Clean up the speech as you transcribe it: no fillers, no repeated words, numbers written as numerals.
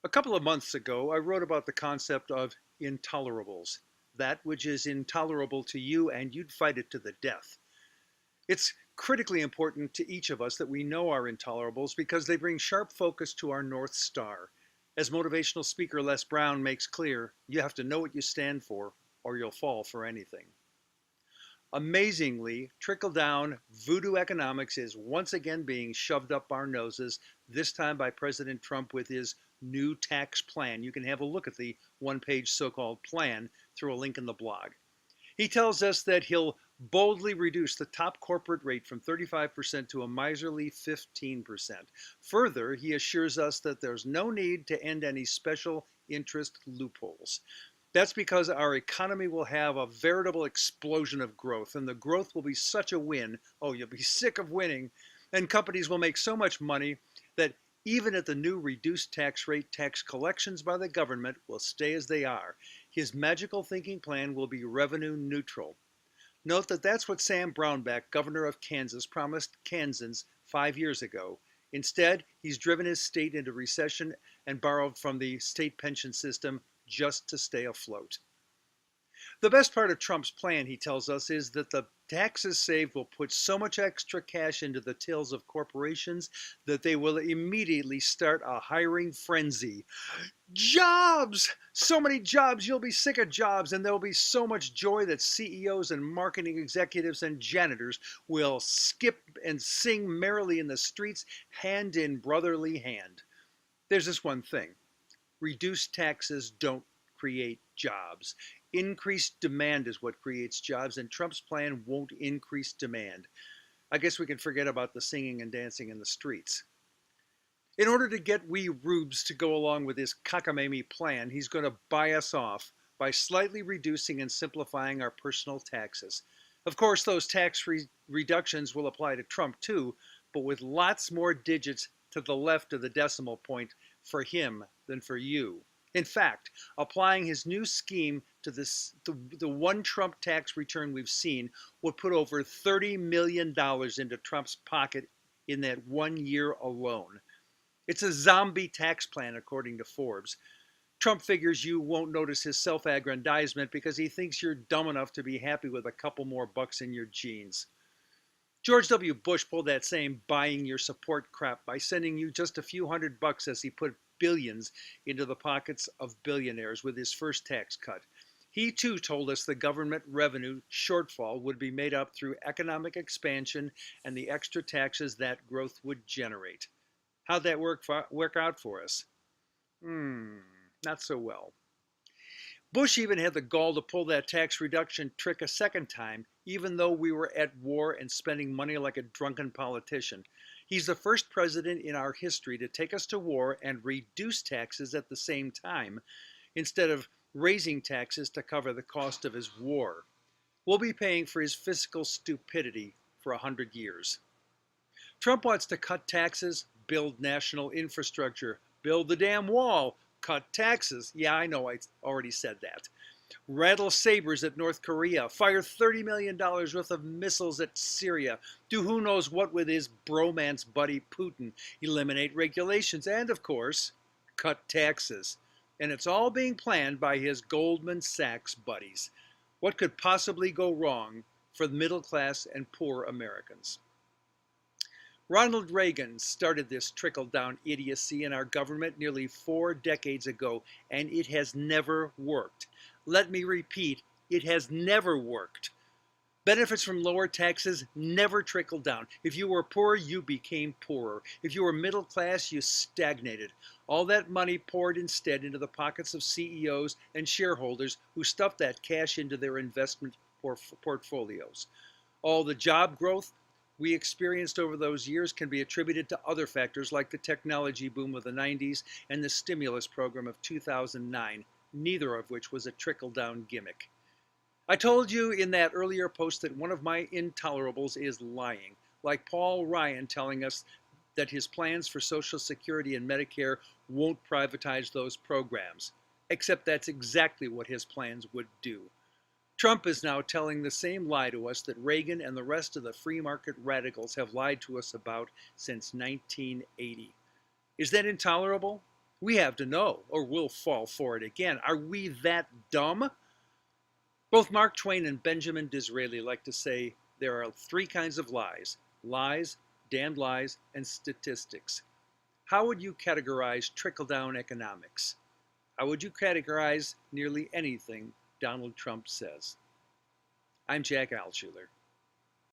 A couple of months ago, I wrote about the concept of intolerables, that which is intolerable to you and you'd fight it to the death. It's critically important to each of us that we know our intolerables because they bring sharp focus to our North Star. As motivational speaker Les Brown makes clear, you have to know what you stand for or you'll fall for anything. Amazingly, trickle-down voodoo economics is once again being shoved up our noses, this time by President Trump with his new tax plan. You can have a look at the one-page so-called plan through a link in the blog. He tells us that he'll boldly reduce the top corporate rate from 35% to a miserly 15%. Further, he assures us that there's no need to end any special interest loopholes. That's because our economy will have a veritable explosion of growth, and the growth will be such a win. Oh, you'll be sick of winning. And companies will make so much money that even at the new reduced tax rate, tax collections by the government will stay as they are. His magical thinking plan will be revenue neutral. Note that that's what Sam Brownback, governor of Kansas, promised Kansans 5 years ago. Instead, he's driven his state into recession and borrowed from the state pension system just to stay afloat. The best part of Trump's plan, he tells us, is that the taxes saved will put so much extra cash into the tills of corporations that they will immediately start a hiring frenzy. Jobs! So many jobs, you'll be sick of jobs, and there will be so much joy that CEOs and marketing executives and janitors will skip and sing merrily in the streets, hand in brotherly hand. There's this one thing. Reduced taxes don't create jobs. Increased demand is what creates jobs, and Trump's plan won't increase demand. I guess we can forget about the singing and dancing in the streets. In order to get we rubes to go along with his cockamamie plan, he's going to buy us off by slightly reducing and simplifying our personal taxes. Of course, those tax reductions will apply to Trump too, but with lots more digits to the left of the decimal point for him than for you. In fact, applying his new scheme to the one Trump tax return we've seen would put over $30 million into Trump's pocket in that 1 year alone. It's a zombie tax plan, according to Forbes. Trump figures you won't notice his self-aggrandizement because he thinks you're dumb enough to be happy with a couple more bucks in your jeans. George W. Bush pulled that same buying your support crap by sending you just a few $100 as he put billions into the pockets of billionaires with his first tax cut. He too told us the government revenue shortfall would be made up through economic expansion and the extra taxes that growth would generate. How'd that work out for us? Not so well. Bush even had the gall to pull that tax reduction trick a second time, even though we were at war and spending money like a drunken politician. He's the first president in our history to take us to war and reduce taxes at the same time, instead of raising taxes to cover the cost of his war. We'll be paying for his fiscal stupidity for 100 years. Trump wants to cut taxes, build national infrastructure, build the damn wall, cut taxes. Yeah, I know I already said that. Rattle sabers at North Korea, fire $30 million worth of missiles at Syria, do who knows what with his bromance buddy Putin, eliminate regulations, and of course, cut taxes. And it's all being planned by his Goldman Sachs buddies. What could possibly go wrong for the middle class and poor Americans? Ronald Reagan started this trickle-down idiocy in our government nearly 4 decades ago, and it has never worked. Let me repeat, it has never worked. Benefits from lower taxes never trickled down. If you were poor, you became poorer. If you were middle class, you stagnated. All that money poured instead into the pockets of CEOs and shareholders who stuffed that cash into their investment portfolios. All the job growth we experienced over those years can be attributed to other factors like the technology boom of the 90s and the stimulus program of 2009, neither of which was a trickle-down gimmick. I told you in that earlier post that one of my intolerables is lying, like Paul Ryan telling us that his plans for Social Security and Medicare won't privatize those programs, except that's exactly what his plans would do. Trump is now telling the same lie to us that Reagan and the rest of the free market radicals have lied to us about since 1980. Is that intolerable? We have to know, or we'll fall for it again. Are we that dumb? Both Mark Twain and Benjamin Disraeli like to say there are three kinds of lies: lies, damned lies, and statistics. How would you categorize trickle down economics? How would you categorize nearly anything Donald Trump says? I'm Jack Altshuler.